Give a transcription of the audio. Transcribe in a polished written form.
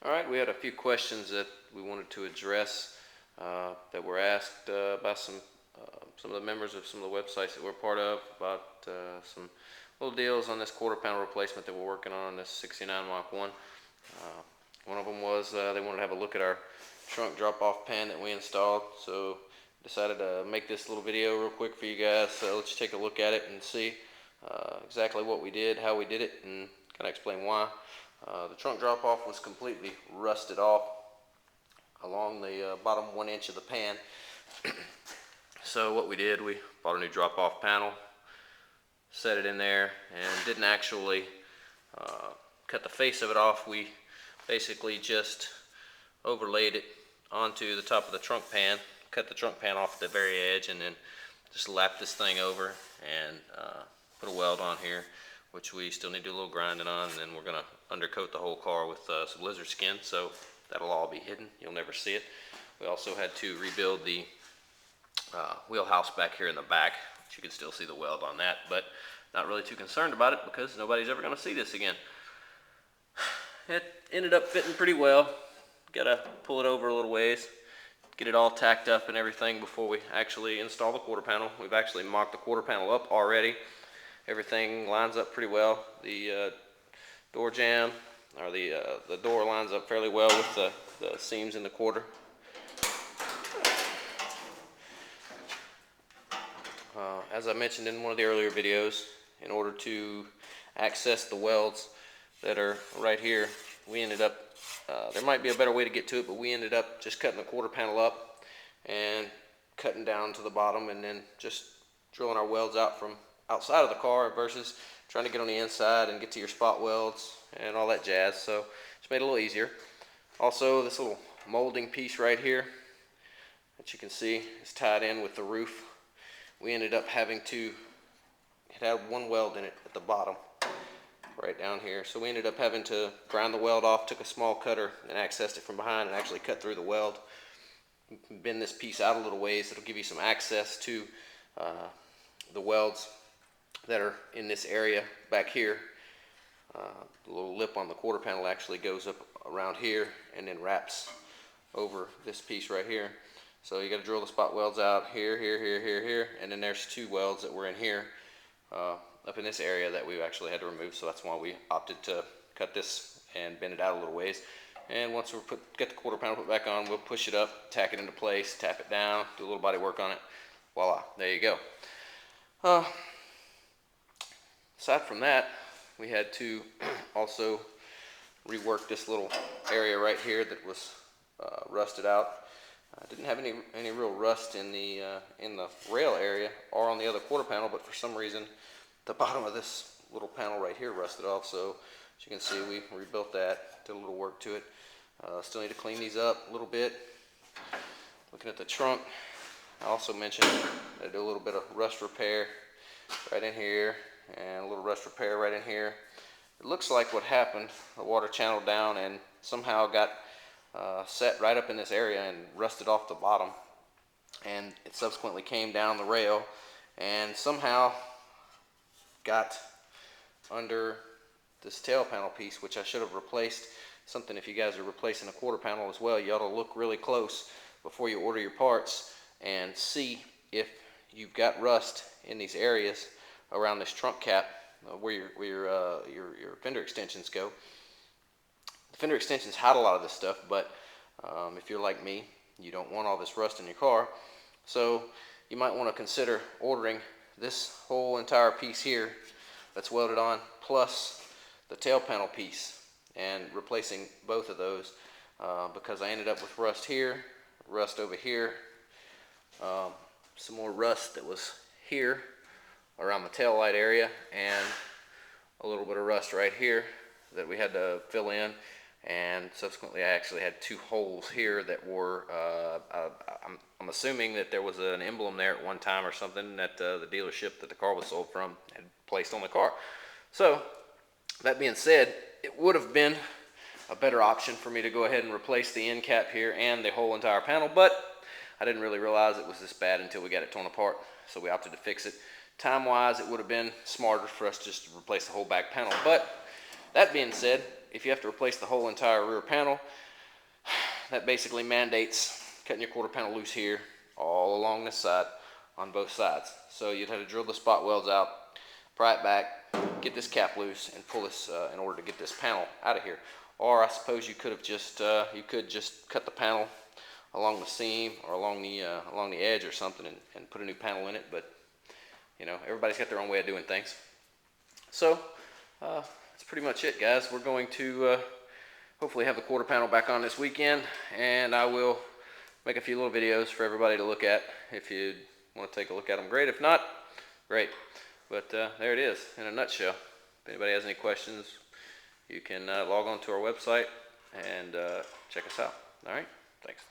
All right, we had a few questions that we wanted to address that were asked by some of the members of some of the websites that we're part of about some little deals on this quarter panel replacement that we're working on this 69 Mach 1. One of them was they wanted to have a look at our trunk drop-off pan that we installed, so decided to make this little video real quick for you guys. So let's take a look at it and see exactly what we did, how we did it, and kind of explain why. The trunk drop-off was completely rusted off along the bottom 1 inch of the pan. So what we did, we bought a new drop-off panel, set it in there, and didn't actually cut the face of it off. We basically just overlaid it onto the top of the trunk pan, cut the trunk pan off at the very edge, and then just lapped this thing over and put a weld on here, which we still need to do a little grinding on, and then we're going to undercoat the whole car with some lizard skin, so that'll all be hidden. You'll never see it. We also had to rebuild the wheelhouse back here in the back, which you can still see the weld on that, but not really too concerned about it because nobody's ever going to see this again. It ended up fitting pretty well. Gotta pull it over a little ways, get it all tacked up and everything before we actually install the quarter panel. We've actually mocked the quarter panel up already. Everything lines up pretty well. The door jamb, or the door lines up fairly well with the seams in the quarter. As I mentioned in one of the earlier videos, in order to access the welds that are right here, we ended up, there might be a better way to get to it, but we ended up just cutting the quarter panel up and cutting down to the bottom and then just drilling our welds out from outside of the car versus trying to get on the inside and get to your spot welds and all that jazz. So it's made it a little easier. Also, this little molding piece right here that you can see is tied in with the roof. We ended up having to, it had one weld in it at the bottom right down here, so we ended up having to grind the weld off, took a small cutter and accessed it from behind and actually cut through the weld. You can bend this piece out a little ways. It'll give you some access to the welds that are in this area back here. The little lip on the quarter panel actually goes up around here and then wraps over this piece right here. So you got to drill the spot welds out here, here, here, here, here, and then there's two welds that were in here up in this area that we actually had to remove. So that's why we opted to cut this and bend it out a little ways. And once we get the quarter panel put back on, we'll push it up, tack it into place, tap it down, do a little body work on it. Voila, there you go. Aside from that, we had to also rework this little area right here that was rusted out. Didn't have any real rust in the rail area or on the other quarter panel, but for some reason the bottom of this little panel right here rusted off. So as you can see, we rebuilt that, did a little work to it. Still need to clean these up a little bit. Looking at the trunk, I also mentioned I do a little bit of rust repair right in here and a little rust repair right in here. It looks like what happened, the water channeled down and somehow got set right up in this area and rusted off the bottom, and it subsequently came down the rail and somehow got under this tail panel piece, which I should have replaced. Something, if you guys are replacing a quarter panel as well, you ought to look really close before you order your parts and see if you've got rust in these areas around this trunk cap where your fender extensions go. The fender extensions hide a lot of this stuff, but if you're like me, you don't want all this rust in your car. So you might want to consider ordering this whole entire piece here that's welded on, plus the tail panel piece, and replacing both of those because I ended up with rust here, rust over here, some more rust that was here around the tail light area, and a little bit of rust right here that we had to fill in. And subsequently I actually had two holes here that were, I'm assuming that there was an emblem there at one time or something that the dealership that the car was sold from had placed on the car. So that being said, it would have been a better option for me to go ahead and replace the end cap here and the whole entire panel, but I didn't really realize it was this bad until we got it torn apart, so we opted to fix it. Time wise, it would have been smarter for us just to replace the whole back panel, but that being said, if you have to replace the whole entire rear panel, that basically mandates cutting your quarter panel loose here all along this side on both sides. So you'd have to drill the spot welds out, pry it back, get this cap loose, and pull this in order to get this panel out of here. Or I suppose you could have just cut the panel along the seam or along the edge or something and put a new panel in it. But you know, everybody's got their own way of doing things. So that's pretty much it, guys. We're going to hopefully have the quarter panel back on this weekend, and I will make a few little videos for everybody to look at. If you want to take a look at them, great. If not, great. But there it is in a nutshell. If anybody has any questions, you can log on to our website and check us out. All right, thanks.